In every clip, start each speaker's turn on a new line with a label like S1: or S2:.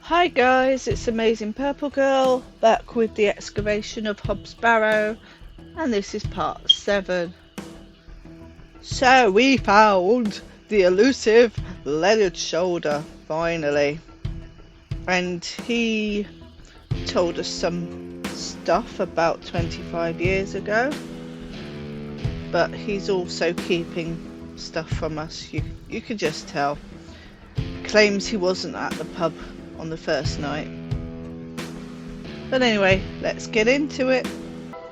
S1: Hi guys, it's Amazing Purple Girl, back with the excavation of Hobb's Barrow, and this is part 7. So we found the elusive Leonard Shoulder, finally. And he told us some stuff about 25 years ago, but he's also keeping stuff from us, you can just tell. Claims he wasn't at the pub on the first night. But anyway, let's get into it.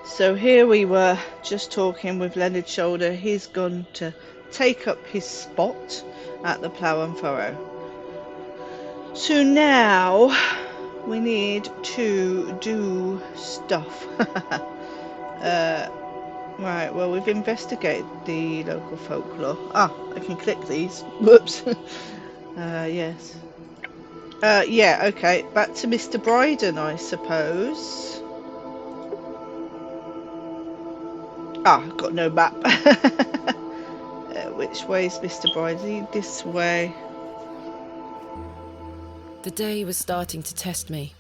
S1: So here we were just talking with Leonard Shoulder. He's gone to take up his spot at the Plough and Furrow. So now we need to do stuff. Right, well, we've investigated the local folklore. I can click these. Whoops. Yes. Yeah, okay, back to Mr. Bryden, I suppose. I've got no map. Which way is Mr. Bryden? This way.
S2: The day was starting to test me.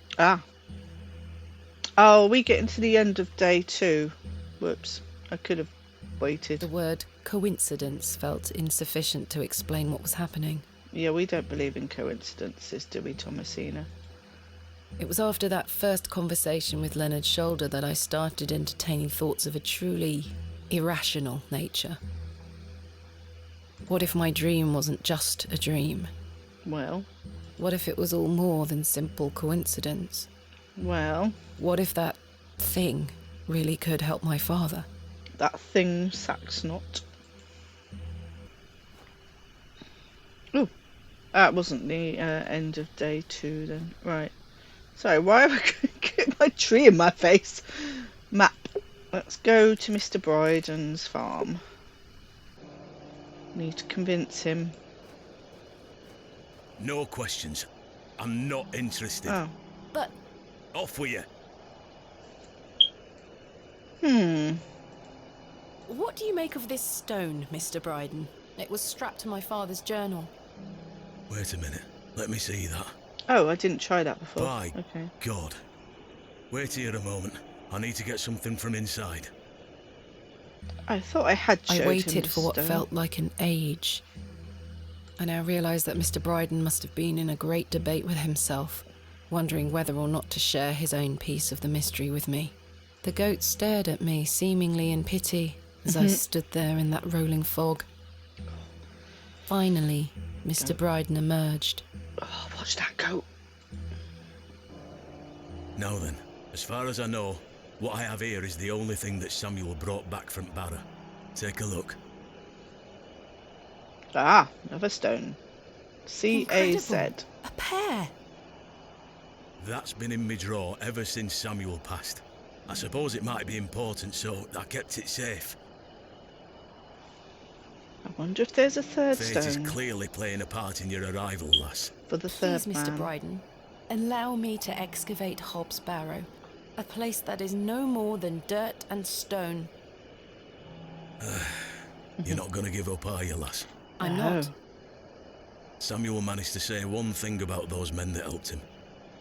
S1: Oh, we getting to the end of day 2. Whoops, I could have waited.
S2: The word coincidence felt insufficient to explain what was happening.
S1: Yeah, we don't believe in coincidences, do we, Thomasina?
S2: It was after that first conversation with Leonard Shoulder that I started entertaining thoughts of a truly irrational nature. What if my dream wasn't just a dream?
S1: Well?
S2: What if it was all more than simple coincidence?
S1: Well?
S2: What if that thing really could help my father?
S1: That thing, Saxnot. Ooh, that wasn't the end of day 2 then. Right. Sorry, why have I got my tree in my face? Map. Let's go to Mr. Bryden's farm. Need to convince him.
S3: No questions. I'm not interested.
S1: Oh.
S2: But...
S3: Off with you.
S2: What do you make of this stone, Mr. Bryden? It was strapped to my father's journal.
S3: Wait a minute. Let me see that.
S1: Oh, I didn't try that before.
S3: By
S1: okay.
S3: God. Wait here a moment. I need to get something from inside.
S1: I thought I had showed
S2: I waited
S1: him
S2: for what
S1: stone.
S2: felt like an age. I now realised that Mr. Bryden must have been in a great debate with himself, wondering whether or not to share his own piece of the mystery with me. The goat stared at me, seemingly in pity, as I stood there in that rolling fog. Finally, Mr. Bryden emerged.
S1: Oh, watch that goat.
S3: Now then, as far as I know, what I have here is the only thing that Samuel brought back from Barrow. Take a look.
S1: Another stone. C-A-Z.
S2: Incredible. A pear.
S3: That's been in my drawer ever since Samuel passed. I suppose it might be important, so I kept it safe.
S1: I wonder if there's a third
S3: Fate is
S1: stone.
S3: clearly playing a part in your arrival, lass.
S1: For the third
S2: Please,
S1: man.
S2: Mr. Bryden, allow me to excavate Hobb's Barrow, a place that is no more than dirt and stone.
S3: You're not going to give up, are you, lass?
S2: I'm
S1: No.
S2: not.
S3: Samuel managed to say one thing about those men that helped him.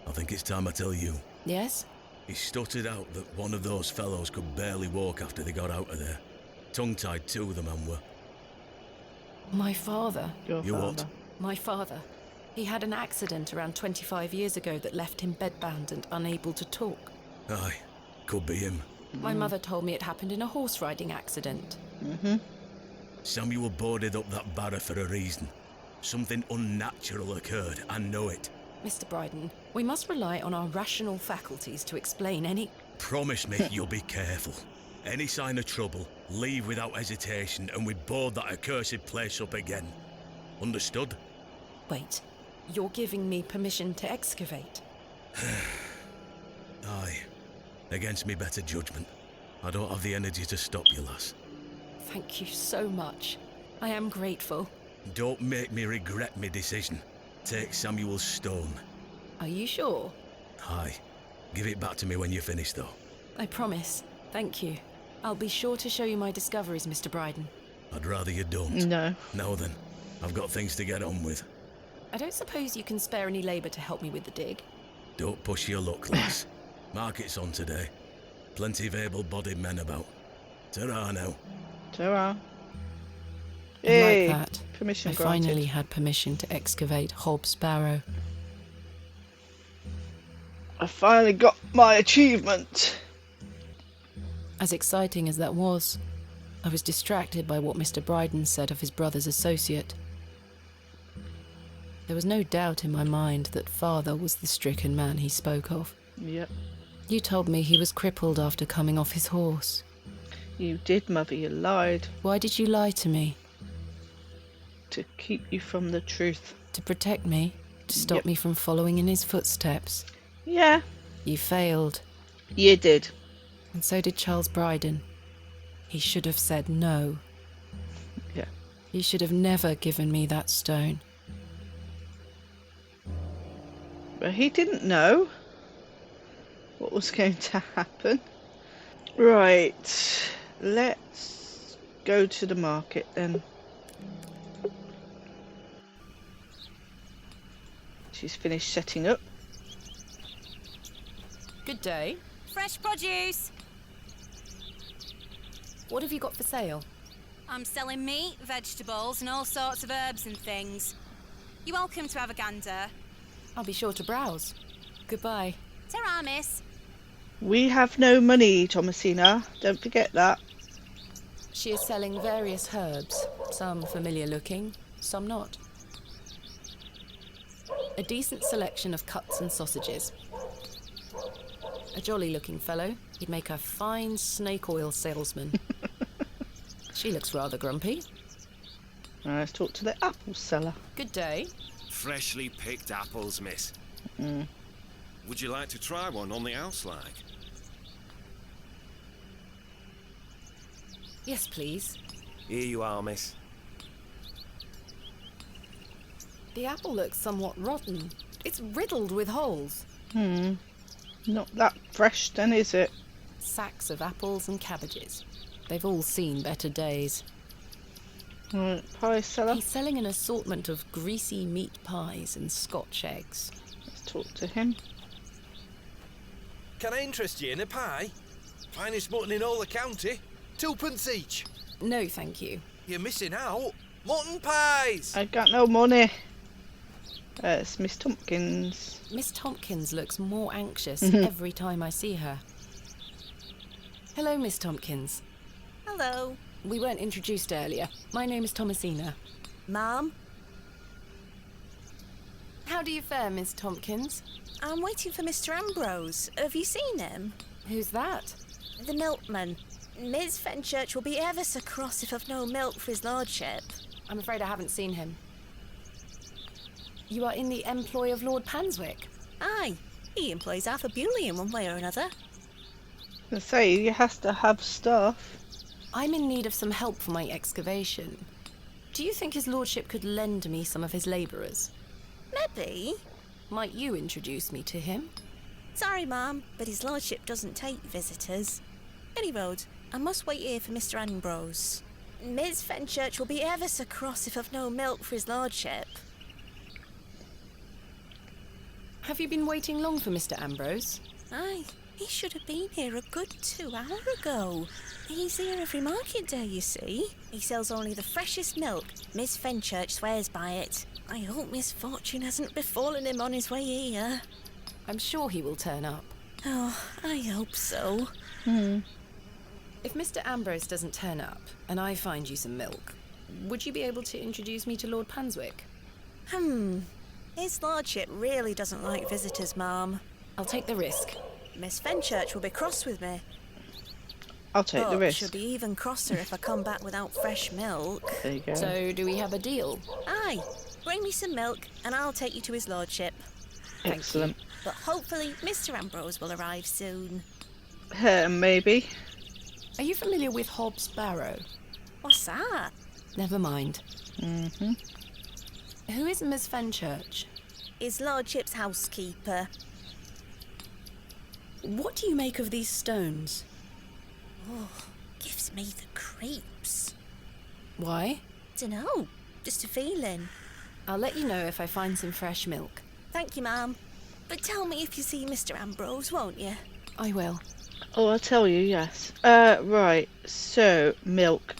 S3: I think it's time I tell you.
S2: Yes?
S3: He stuttered out that one of those fellows could barely walk after they got out of there. Tongue-tied too, the man were.
S2: My father.
S1: Your
S3: You
S1: father.
S3: what?
S2: My father. He had an accident around 25 years ago that left him bedbound and unable to talk.
S3: Aye, could be him.
S2: My mother told me it happened in a horse riding accident.
S3: Samuel boarded up that barrow for a reason. Something unnatural occurred, I know it.
S2: Mr. Bryden, we must rely on our rational faculties to explain any...
S3: Promise me you'll be careful. Any sign of trouble, leave without hesitation and we board that accursed place up again. Understood?
S2: Wait, you're giving me permission to excavate?
S3: Aye. Against me better judgment. I don't have the energy to stop you, lass.
S2: Thank you so much. I am grateful.
S3: Don't make me regret my decision. Take Samuel's stone.
S2: Are you sure?
S3: Aye. Give it back to me when you're finished, though.
S2: I promise. Thank you. I'll be sure to show you my discoveries, Mr. Bryden.
S3: I'd rather you don't.
S1: No.
S3: Now then, I've got things to get on with.
S2: I don't suppose you can spare any labour to help me with the dig?
S3: Don't push your luck, lass. Market's on today. Plenty of able-bodied men about. Ta-ra now.
S1: Ta-ra.
S2: And
S1: Hey,
S2: like that,
S1: permission
S2: I
S1: granted.
S2: finally had permission to excavate Hobb's Barrow.
S1: I finally got my achievement.
S2: As exciting as that was, I was distracted by what Mr. Bryden said of his brother's associate. There was no doubt in my mind that father was the stricken man he spoke of.
S1: Yep.
S2: You told me he was crippled after coming off his horse.
S1: You did, Mother, you lied.
S2: Why did you lie to me?
S1: To keep you from the truth.
S2: To protect me? To stop
S1: Yep.
S2: me from following in his footsteps?
S1: Yeah,
S2: You failed.
S1: you did.
S2: And so did Charles Bryden. He should have said no.
S1: Yeah.
S2: He should have never given me that stone.
S1: But he didn't know what was going to happen. Right, let's go to the market then. She's finished setting up.
S2: Good day.
S4: Fresh produce.
S2: What have you got for sale?
S4: I'm selling meat, vegetables, and all sorts of herbs and things. You're welcome to have a gander.
S2: I'll be sure to browse. Goodbye.
S4: Ta-ra, miss.
S1: We have no money, Thomasina. Don't forget that.
S2: She is selling various herbs, some familiar looking, some not. A decent selection of cuts and sausages. A jolly looking fellow. He'd make a fine snake oil salesman. She looks rather grumpy.
S1: Now let's talk to the apple seller.
S2: Good day.
S5: Freshly picked apples, miss.
S1: Mm.
S5: Would you like to try one on the house like?
S2: Yes, please.
S5: Here you are, miss.
S2: The apple looks somewhat rotten. It's riddled with holes.
S1: Not that fresh then, is it?
S2: Sacks of apples and cabbages. They've all seen better days.
S1: Right, pie seller.
S2: He's selling an assortment of greasy meat pies and Scotch eggs.
S1: Let's talk to him.
S6: Can I interest you in a pie? Finest mutton in all the county. 2p each.
S2: No, thank you.
S6: You're missing out. Mutton pies!
S1: I got no money. It's Miss Tompkins.
S2: Miss Tompkins looks more anxious every time I see her. Hello, Miss Tompkins.
S4: Hello.
S2: We weren't introduced earlier. My name is Thomasina.
S4: Ma'am,
S2: How do you fare, Miss Tompkins?
S4: I'm waiting for Mr. Ambrose. Have you seen him?
S2: Who's that?
S4: The milkman. Miss Fenchurch will be ever so cross if I've no milk for his lordship.
S2: I'm afraid I haven't seen him. You are in the employ of Lord Panswick.
S4: Aye, he employs Arthur Bewley in one way or another.
S1: I say he has to have stuff.
S2: I'm in need of some help for my excavation. Do you think his lordship could lend me some of his labourers?
S4: Maybe.
S2: Might you introduce me to him?
S4: Sorry, ma'am, but his lordship doesn't take visitors. Any road, I must wait here for Mr. Ambrose. Miss Fenchurch will be ever so cross if I've no milk for his lordship.
S2: Have you been waiting long for Mr. Ambrose?
S4: Aye, he should have been here a good 2 hours ago. He's here every market day, you see. He sells only the freshest milk. Miss Fenchurch swears by it. I hope misfortune hasn't befallen him on his way here.
S2: I'm sure he will turn up.
S4: Oh, I hope so.
S2: If Mr. Ambrose doesn't turn up, and I find you some milk, would you be able to introduce me to Lord Panswick?
S4: His lordship really doesn't like visitors, ma'am.
S2: I'll take the risk.
S4: Miss Fenchurch will be cross with me.
S1: I'll take the
S4: But
S1: risk.
S4: she'll be even crosser if I come back without fresh milk.
S1: There you go.
S2: So, do we have a deal?
S4: Aye, bring me some milk and I'll take you to his lordship.
S1: Excellent.
S4: But hopefully Mr. Ambrose will arrive soon.
S1: Maybe.
S2: Are you familiar with Hobb's Barrow?
S4: What's that?
S2: Never mind. Who is Miss Fenchurch?
S4: His lordship's housekeeper.
S2: What do you make of these stones?
S4: Gives me the creeps.
S2: Why?
S4: Dunno, just a feeling.
S2: I'll let you know if I find some fresh milk.
S4: Thank you, ma'am. But tell me if you see Mr. Ambrose, won't you?
S2: I will.
S1: Oh, I'll tell you, yes. Right, so, milk.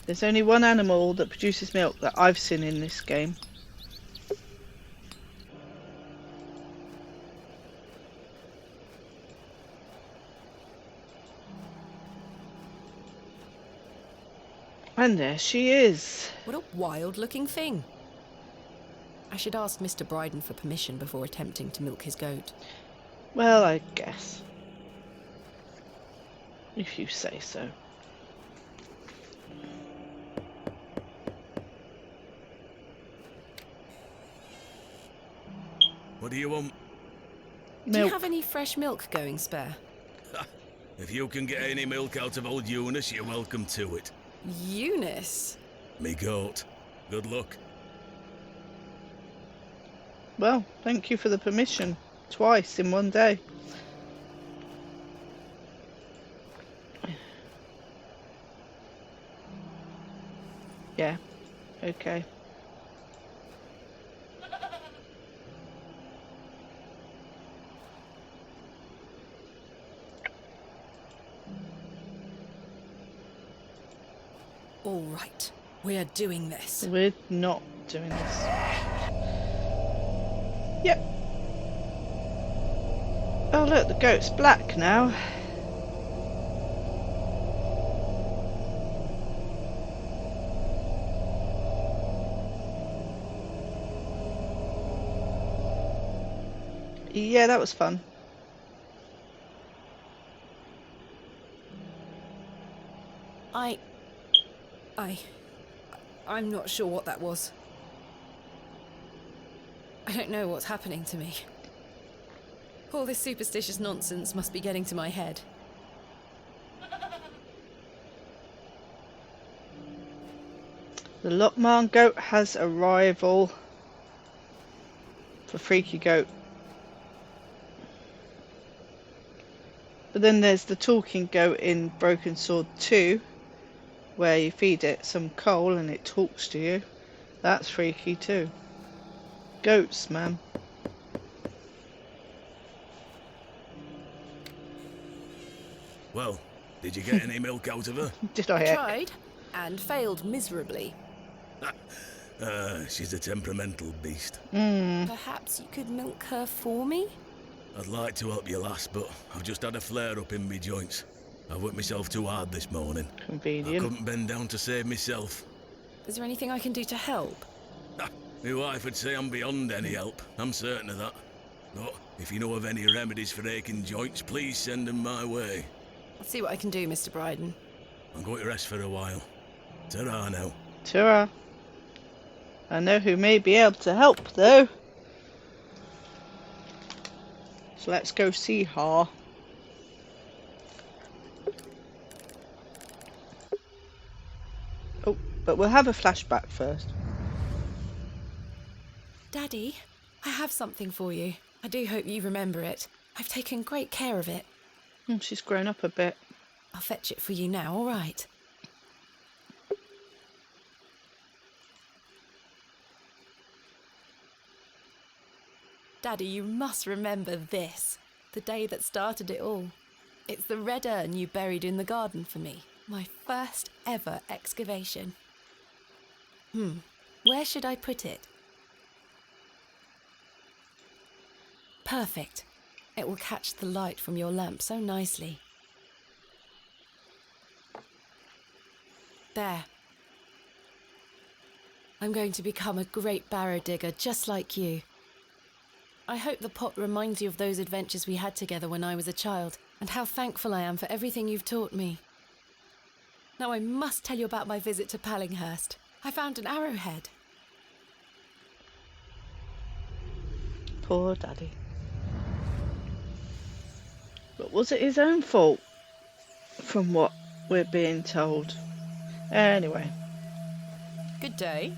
S1: There's only one animal that produces milk that I've seen in this game. And there she is.
S2: What a wild-looking thing. I should ask Mr. Bryden for permission before attempting to milk his goat.
S1: Well, I guess. If you say so.
S3: What do you want?
S2: Do you have any fresh milk going spare?
S3: If you can get any milk out of old Eunice, you're welcome to it.
S2: Eunice?
S3: Me goat. Good luck.
S1: Well, thank you for the permission. Twice in one day. Yeah, okay.
S2: All right, we're doing this.
S1: We're not doing this. Yep. Oh look, the goat's black now. Yeah, that was fun.
S2: I'm not sure what that was. I don't know what's happening to me. All this superstitious nonsense must be getting to my head.
S1: The Lochmarne Goat has a rival for Freaky Goat. But then there's the talking goat in Broken Sword 2, where you feed it some coal and it talks to you. That's freaky too. Goats, man.
S3: Well, did you get any milk out of her?
S1: Did I?
S2: Tried and failed miserably.
S3: She's a temperamental beast.
S2: Perhaps you could milk her for me?
S3: I'd like to help you, lass, but I've just had a flare-up in me joints. I've worked myself too hard this morning.
S1: Convenient.
S3: I couldn't bend down to save myself.
S2: Is there anything I can do to help?
S3: My wife would say I'm beyond any help. I'm certain of that. But if you know of any remedies for aching joints, please send them my way.
S2: I'll see what I can do, Mr. Bryden.
S3: I'm going to rest for a while. Ta-ra now.
S1: Ta-ra. I know who may be able to help, though. So let's go see her. Oh, but we'll have a flashback first.
S2: Daddy, I have something for you. I do hope you remember it. I've taken great care of it.
S1: She's grown up a bit.
S2: I'll fetch it for you now, all right? Daddy, you must remember this. The day that started it all. It's the red urn you buried in the garden for me. My first ever excavation. Where should I put it? Perfect. It will catch the light from your lamp so nicely. There. I'm going to become a great barrow digger just like you. I hope the pot reminds you of those adventures we had together when I was a child, and how thankful I am for everything you've taught me. Now I must tell you about my visit to Pallinghurst. I found an arrowhead.
S1: Poor Daddy. But was it his own fault? From what we're being told. Anyway.
S2: Good day.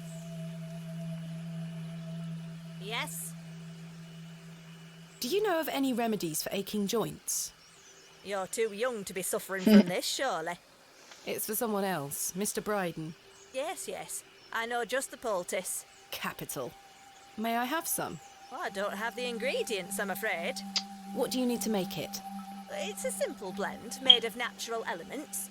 S4: Yes?
S2: Do you know of any remedies for aching joints?
S4: You're too young to be suffering from this, surely.
S2: It's for someone else, Mr. Bryden.
S4: Yes, yes. I know just the poultice.
S2: Capital. May I have some?
S4: Well, I don't have the ingredients, I'm afraid.
S2: What do you need to make it?
S4: It's a simple blend made of natural elements.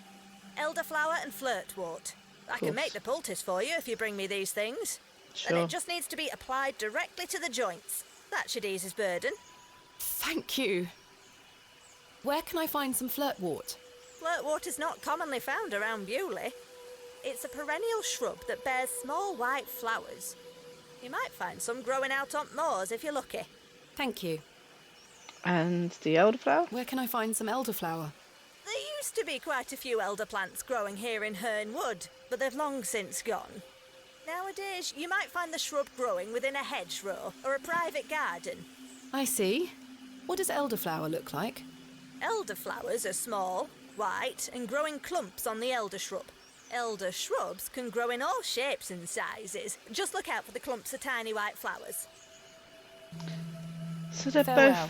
S4: Elderflower and flirtwort. I can make the poultice for you if you bring me these things.
S1: Sure.
S4: And it just needs to be applied directly to the joints. That should ease his burden.
S2: Thank you. Where can I find some flirtwort?
S4: Flirtwort is not commonly found around Bewley. It's a perennial shrub that bears small white flowers. You might find some growing out on moors if you're lucky.
S2: Thank you.
S1: And the elderflower?
S2: Where can I find some elderflower?
S4: There used to be quite a few elder plants growing here in Herne Wood, but they've long since gone. Nowadays, you might find the shrub growing within a hedgerow or a private garden.
S2: I see. What does elderflower look like?
S4: Elderflowers are small, white, and grow in clumps on the elder shrub. Elder shrubs can grow in all shapes and sizes. Just look out for the clumps of tiny white flowers.
S1: So they're
S2: Farewell.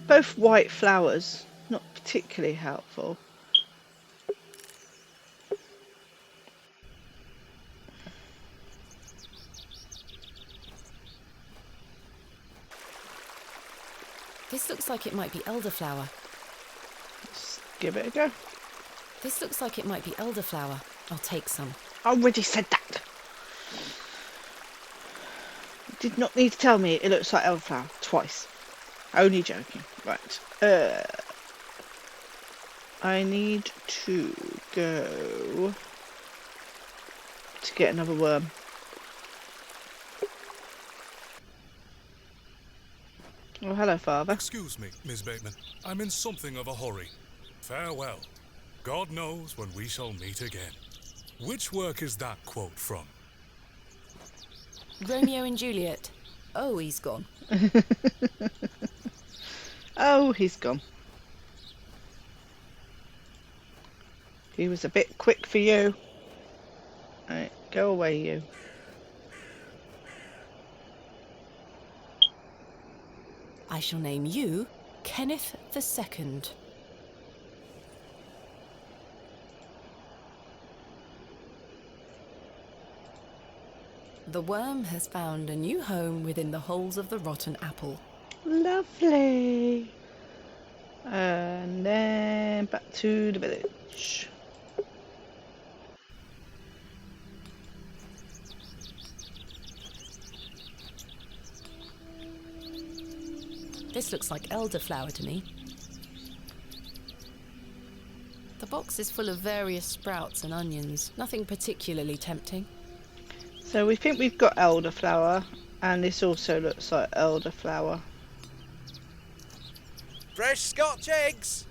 S1: both white flowers. Not particularly helpful.
S2: This looks like it might be elderflower.
S1: Let's give it a go.
S2: This looks like it might be elderflower. I'll take some.
S1: I already said that. You did not need to tell me it looks like elderflower twice. Only joking. Right. I need to go to get another worm. Oh, hello, Father.
S7: Excuse me, Miss Bateman. I'm in something of a hurry. Farewell. God knows when we shall meet again. Which work is that quote from?
S2: Romeo and Juliet. Oh, he's gone.
S1: Oh, he's gone. He was a bit quick for you. Right, go away, you.
S2: I shall name you Kenneth II. The worm has found a new home within the holes of the rotten apple.
S1: Lovely. And then back to the village.
S2: This looks like elderflower to me. The box is full of various sprouts and onions, nothing particularly tempting.
S1: So we think we've got elderflower, and this also looks like elderflower.
S6: Fresh Scotch eggs!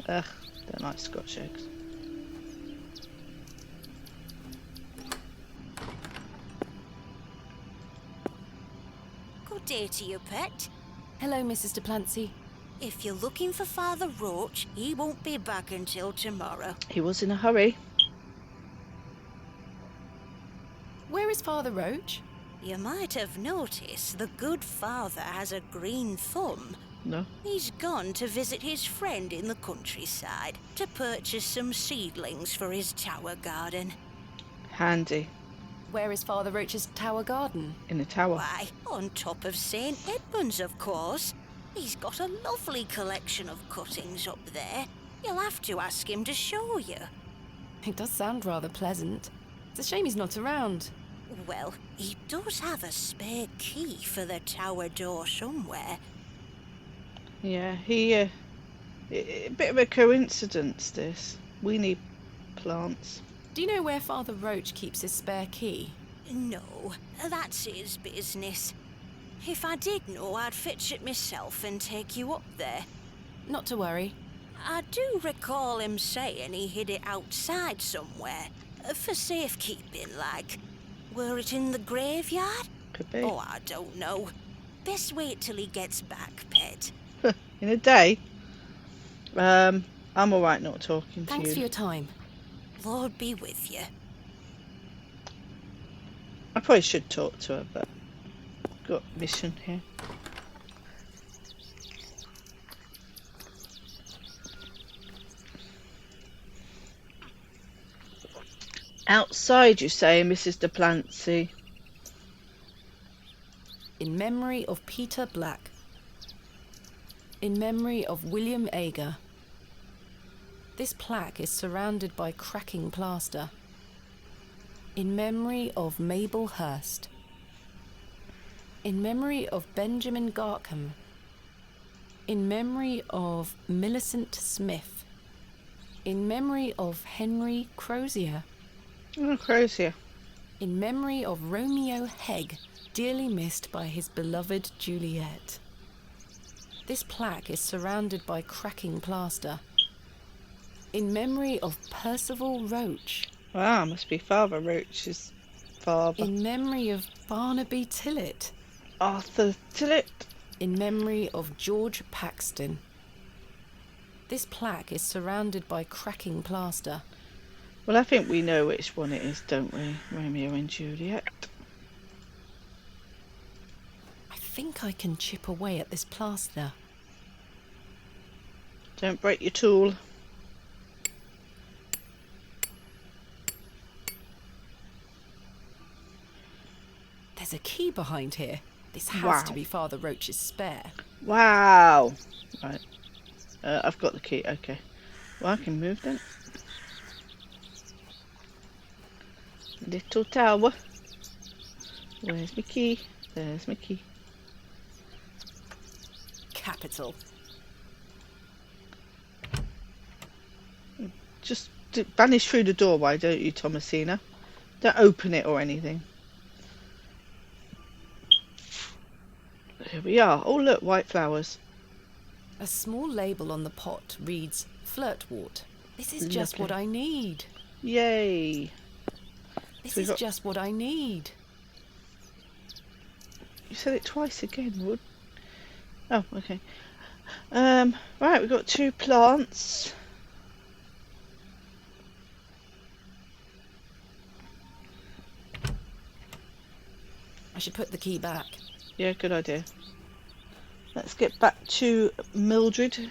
S1: Ugh, don't like Scotch eggs.
S4: Good day to you, pet.
S2: Hello, Mrs. de Plancy.
S4: If you're looking for Father Roach, he won't be back until tomorrow.
S1: He was in a hurry.
S2: Where is Father Roach?
S4: You might have noticed the good father has a green thumb.
S1: No.
S4: He's gone to visit his friend in the countryside to purchase some seedlings for his tower garden.
S1: Handy.
S2: Where is Father Roach's tower garden?
S1: In the tower.
S4: Why, on top of St. Edmund's, of course. He's got a lovely collection of cuttings up there. You'll have to ask him to show you.
S2: It does sound rather pleasant. It's a shame he's not around.
S4: Well, he does have a spare key for the tower door somewhere.
S1: Yeah, a bit of a coincidence, this. We need plants.
S2: Do you know where Father Roach keeps his spare key?
S4: No, that's his business. If I did know, I'd fetch it myself and take you up there.
S2: Not to worry.
S4: I do recall him saying he hid it outside somewhere, for safekeeping, like. Were it in the graveyard?
S1: Could be.
S4: Oh, I don't know. Best wait till he gets back, pet.
S1: In a day? I'm alright not talking to you.
S2: Thanks for your time.
S4: Lord be with you.
S1: I probably should talk to her, but I've got a mission here. Outside, you say, Mrs. de Plancy.
S2: In memory of Peter Black. In memory of William Ager. This plaque is surrounded by cracking plaster. In memory of Mabel Hurst. In memory of Benjamin Garkham. In memory of Millicent Smith. In memory of Henry Crozier.
S1: Oh, Crozier.
S2: In memory of Romeo Hegg, dearly missed by his beloved Juliet. This plaque is surrounded by cracking plaster. In memory of Percival Roach.
S1: Wow, must be Father Roach's father.
S2: In memory of Barnaby Tillett.
S1: Arthur Tillett.
S2: In memory of George Paxton. This plaque is surrounded by cracking plaster.
S1: Well, I think we know which one it is, don't we? Romeo and Juliet.
S2: I think I can chip away at this plaster.
S1: Don't break your tool.
S2: There's a key behind here. This has
S1: Wow.
S2: to be Father Roach's spare.
S1: Wow. Right. I've got the key. Okay. Well, I can move then. Little tower. Where's my key? There's my key.
S2: Capital.
S1: Just vanish through the door, why don't you, Thomasina? Don't open it or anything. Here we are. Oh, look, white flowers.
S2: A small label on the pot reads Flirtwort. This is just
S1: Lovely.
S2: what I need.
S1: Yay.
S2: This
S1: So we
S2: is
S1: got-
S2: just what I need.
S1: You said it twice again, Wood. Oh, okay. Right, we've got 2 plants.
S2: I should put the key back.
S1: Yeah, good idea. Let's get back to Mildred.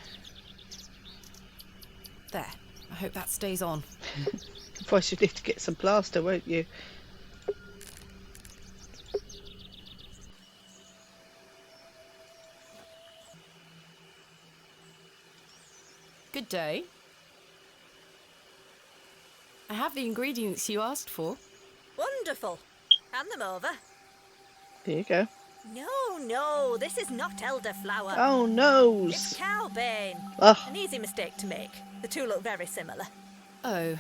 S2: There. I hope that stays on.
S1: Otherwise you need to get some plaster, won't you?
S2: Good day. I have the ingredients you asked for.
S4: Wonderful. Hand them over.
S1: There you go.
S4: No, this is not elderflower.
S1: Oh, no.
S4: It's cowbane.
S1: Ugh.
S4: An easy mistake to make. The two look very similar.
S2: Oh,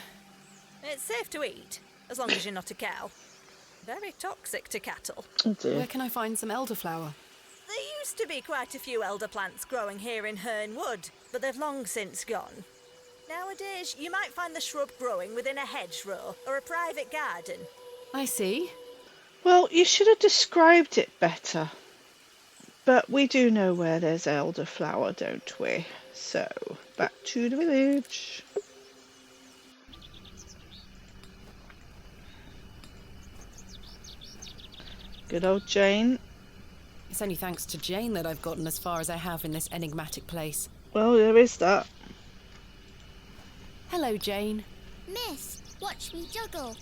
S4: It's safe to eat, as long as you're not a cow. Very toxic to cattle.
S1: Oh dear.
S2: where can I find some elderflower?
S4: There used to be quite a few elder plants growing here in Herne Wood, but they've long since gone. Nowadays, you might find the shrub growing within a hedgerow or a private garden.
S2: I see.
S1: Well, you should have described it better. But we do know where there's elderflower, don't we? So, back to the village. Good old Jane.
S2: It's only thanks to Jane that I've gotten as far as I have in this enigmatic place.
S1: Well, there is that.
S2: Hello, Jane.
S8: Miss, watch me juggle.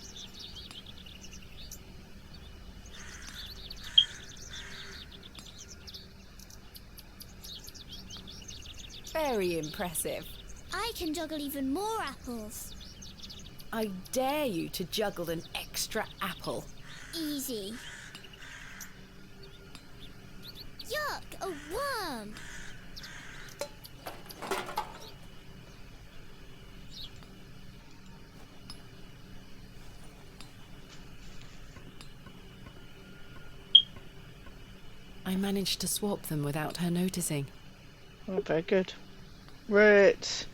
S2: Very impressive.
S8: I can juggle even more apples.
S2: I dare you to juggle an extra apple.
S8: Easy. Yuck, a worm.
S2: I managed to swap them without her noticing.
S1: Oh, very good. Right.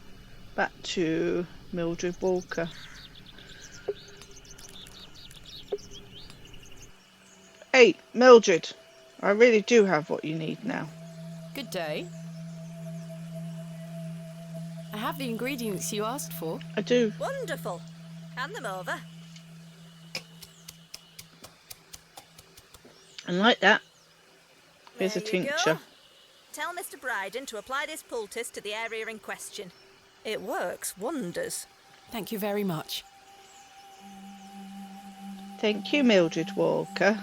S1: Back to Mildred Walker. Hey, Mildred. I really do have what you need now.
S2: Good day. I have the ingredients you asked for.
S1: I do.
S4: Wonderful. Hand them over.
S1: And like that. Here's a
S4: There you
S1: tincture.
S4: go. Tell Mr. Bryden to apply this poultice to the area in question. It works wonders.
S2: Thank you very much.
S1: Thank you, Mildred Walker.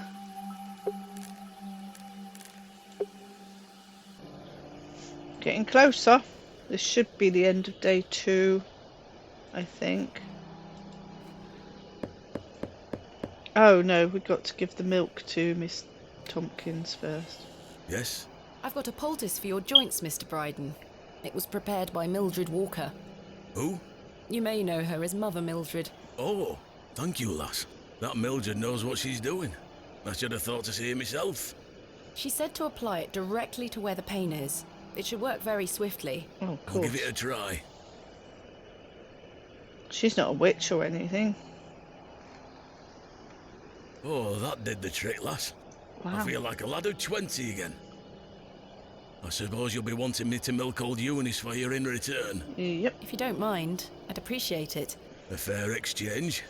S1: Getting closer. This should be the end of day 2, I think. Oh no, we've got to give the milk to Miss Tompkins first.
S3: Yes?
S2: I've got a poultice for your joints, Mr. Bryden. It was prepared by Mildred Walker.
S3: Who?
S2: You may know her as Mother Mildred.
S3: Oh, thank you, lass. That Mildred knows what she's doing. I should have thought to see it myself.
S2: She said to apply it directly to where the pain is. It should work very swiftly.
S1: Oh, of
S3: I'll
S1: course.
S3: give it a try.
S1: She's not a witch or anything.
S3: Oh, that did the trick, lass.
S1: Wow.
S3: I feel like a lad of 20 again. I suppose you'll be wanting me to milk old Eunice for you in return.
S1: Yep.
S2: If you don't mind, I'd appreciate it.
S3: A fair exchange.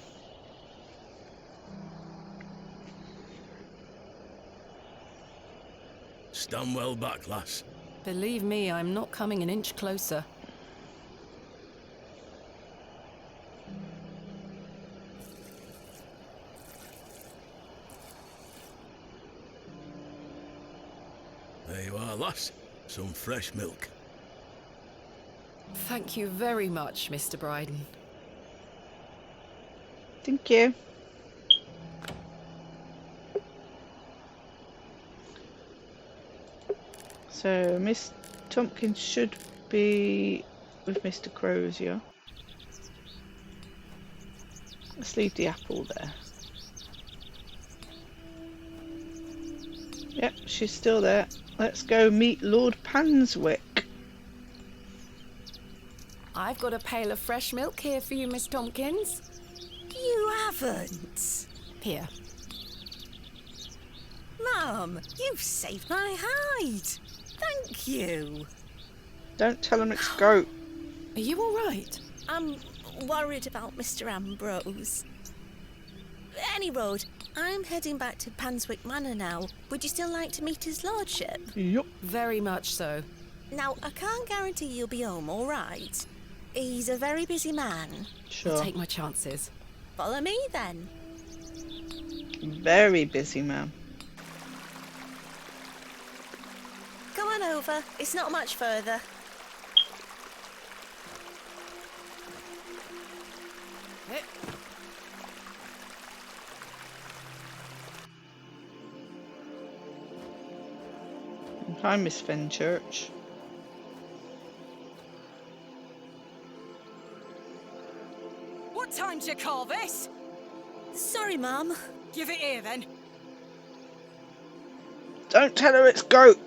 S3: Stand well back, lass.
S2: Believe me, I'm not coming an inch closer.
S3: There you are, lass. Some fresh milk.
S2: Thank you very much, Mr. Bryden.
S1: Thank you. So Miss Tompkins should be with Mr. Crozier. Let's leave the apple there. Yep, she's still there. Let's go meet Lord Panswick.
S2: I've got a pail of fresh milk here for you, Miss Tompkins.
S4: You haven't.
S2: Here.
S4: Mum, you've saved my hide. Thank you.
S1: Don't tell him it's goat.
S2: Are you all right?
S4: I'm worried about Mr. Ambrose. Any road, I'm heading back to Panswick Manor now. Would you still like to meet his lordship?
S1: Yup.
S2: Very much so.
S4: Now, I can't guarantee you'll be home, all right? He's a very busy man.
S1: Sure.
S2: I'll take my chances.
S4: Follow me, then.
S1: Very busy man.
S4: Come on over. It's not much further.
S1: Hi, Miss Fenchurch.
S9: What time do you call this?
S4: Sorry, Mum.
S9: Give it here, then.
S1: Don't tell her it's goat.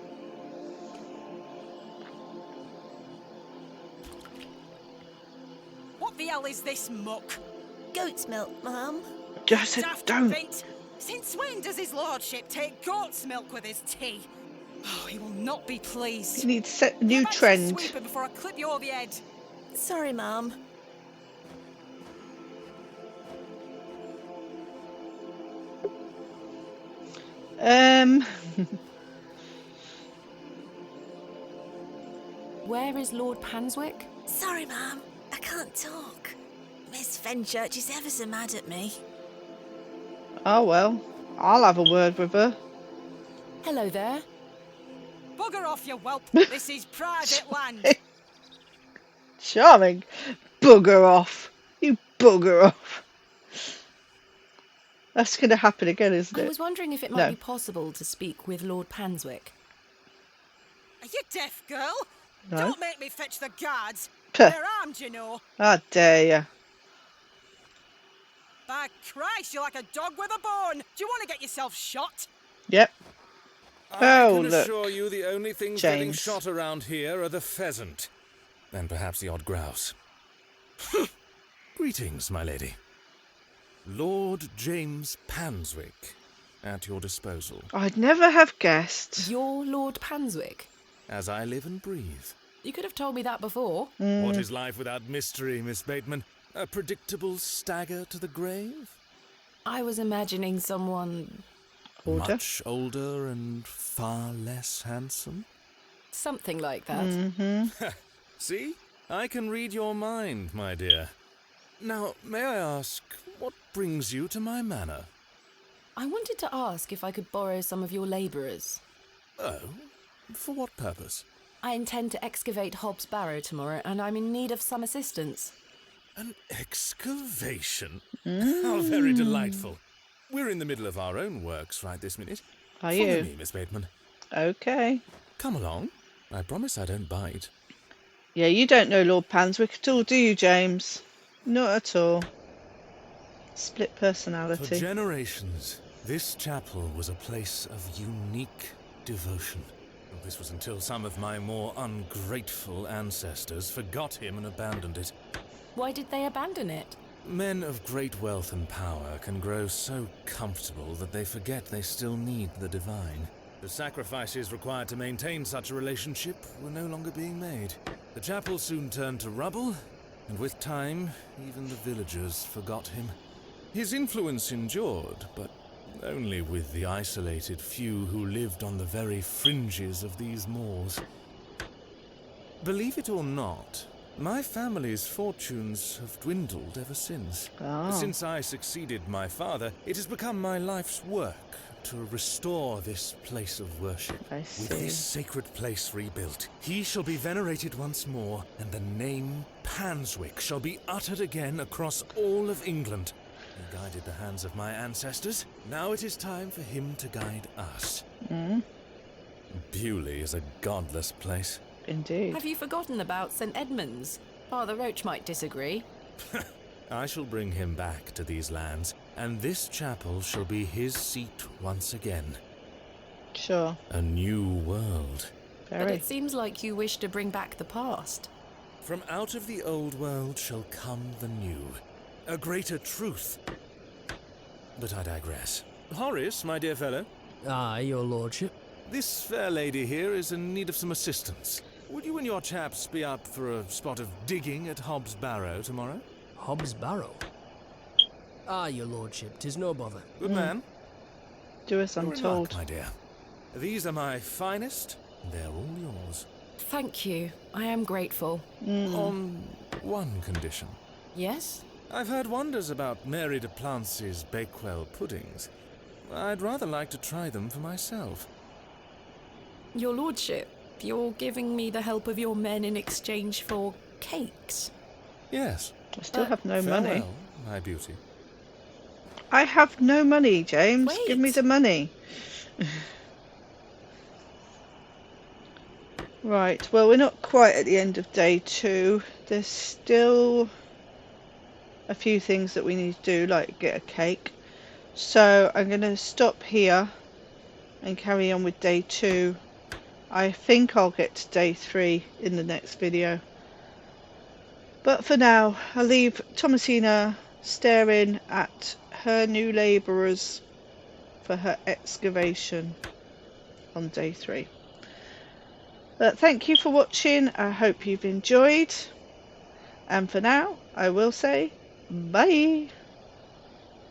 S9: What the hell is this muck?
S4: Goat's milk, Mum.
S1: Just said
S9: Daft
S1: don't.
S9: bint. Since when does his lordship take goat's milk with his tea? Oh, he will not be pleased.
S1: You need to set a new
S9: Get back to the
S1: trend.
S9: sweeper before I clip you over the head.
S4: Sorry, Mum.
S2: Where is Lord Panswick?
S4: Sorry, Mum. I can't talk. Miss Fenchurch is ever so mad at me.
S1: Oh well, I'll have a word with her.
S2: Hello there.
S9: Bugger off, you whelp. This is private land.
S1: Charming. Bugger off. You bugger off. That's going to happen again, isn't
S2: I
S1: it?
S2: was wondering if it might
S1: No.
S2: be possible to speak with Lord Panswick.
S9: Are you deaf, girl?
S1: No.
S9: Don't make me fetch the guards.
S1: Puh.
S9: They're armed, you know.
S1: How dare you?
S9: By Christ, you're like a dog with a bone. Do you want to get yourself shot?
S1: Yep.
S10: I
S1: Oh,
S10: can
S1: look,
S10: assure you the only things getting
S1: James.
S10: shot around here are the pheasant. And perhaps the odd grouse. Greetings, my lady. Lord James Panswick, at your disposal,
S1: I'd never have guessed.
S2: You're Lord Panswick?
S10: as I live and breathe.
S2: You could have told me that before.
S10: What is life without mystery, Miss Bateman? A predictable stagger to the grave?
S2: I was imagining someone...
S1: Older?
S10: Much older and far less handsome?
S2: something like that.
S10: See? I can read your mind, my dear. Now, may I ask, what brings you to my manor?
S2: I wanted to ask if I could borrow some of your labourers.
S10: Oh? For what purpose?
S2: I intend to excavate Hobb's Barrow tomorrow, and I'm in need of some assistance.
S10: An excavation? How very delightful. We're in the middle of our own works right this minute.
S1: Are
S10: Follow
S1: you?
S10: me, Miss Bateman.
S1: Okay.
S10: Come along. I promise I don't bite.
S1: Yeah, you don't know Lord Panswick at all, do you, James? Not at all. Split
S10: For
S1: personality.
S10: generations, this chapel was a place of unique devotion. This was until some of my more ungrateful ancestors forgot him and abandoned it.
S2: Why did they abandon it?
S10: Men of great wealth and power can grow so comfortable that they forget they still need the divine. The sacrifices required to maintain such a relationship were no longer being made. The chapel soon turned to rubble, and with time, even the villagers forgot him. His influence endured, but only with the isolated few who lived on the very fringes of these moors. Believe it or not, my family's fortunes have dwindled ever since. Since I succeeded my father, it has become my life's work to restore this place of worship.
S1: I see.
S10: With this sacred place rebuilt, he shall be venerated once more, and the name Panswick shall be uttered again across all of England. He guided the hands of my ancestors. Now it is time for him to guide us. Bewley is a godless place.
S1: Indeed.
S2: Have you forgotten about St. Edmund's? Father Roach might disagree.
S10: I shall bring him back to these lands, and this chapel shall be his seat once again.
S1: Sure.
S10: A new world.
S2: But
S1: Very.
S2: it seems like you wish to bring back the past.
S10: From out of the old world shall come the new. A greater truth. But I digress. Horace, my dear fellow.
S11: Aye, your lordship.
S10: This fair lady here is in need of some assistance. Would you and your chaps be up for a spot of digging at Hobb's Barrow tomorrow?
S11: Hobb's Barrow? Aye, your lordship, 'tis no bother.
S10: Good man.
S1: Do as I'm
S10: Your
S1: told.
S10: remark, my dear. These are my finest, and they're all yours.
S2: Thank you. I am grateful.
S10: On one condition.
S2: Yes?
S10: I've heard wonders about Mary de Plancy's Bakewell puddings. I'd rather like to try them for myself.
S2: Your lordship, you're giving me the help of your men in exchange for cakes?
S10: Yes.
S1: I still have no money.
S10: Farewell, my beauty.
S1: I have no money, James.
S2: Wait.
S1: Give me the money. Right, well, we're not quite at the end of day 2. There's still a few things that we need to do, like get a cake. So I'm going to stop here and carry on with day 2. I think I'll get to day 3 in the next video. But for now, I'll leave Thomasina staring at her new labourers for her excavation on day 3. But thank you for watching. I hope you've enjoyed. And for now, I will say bye.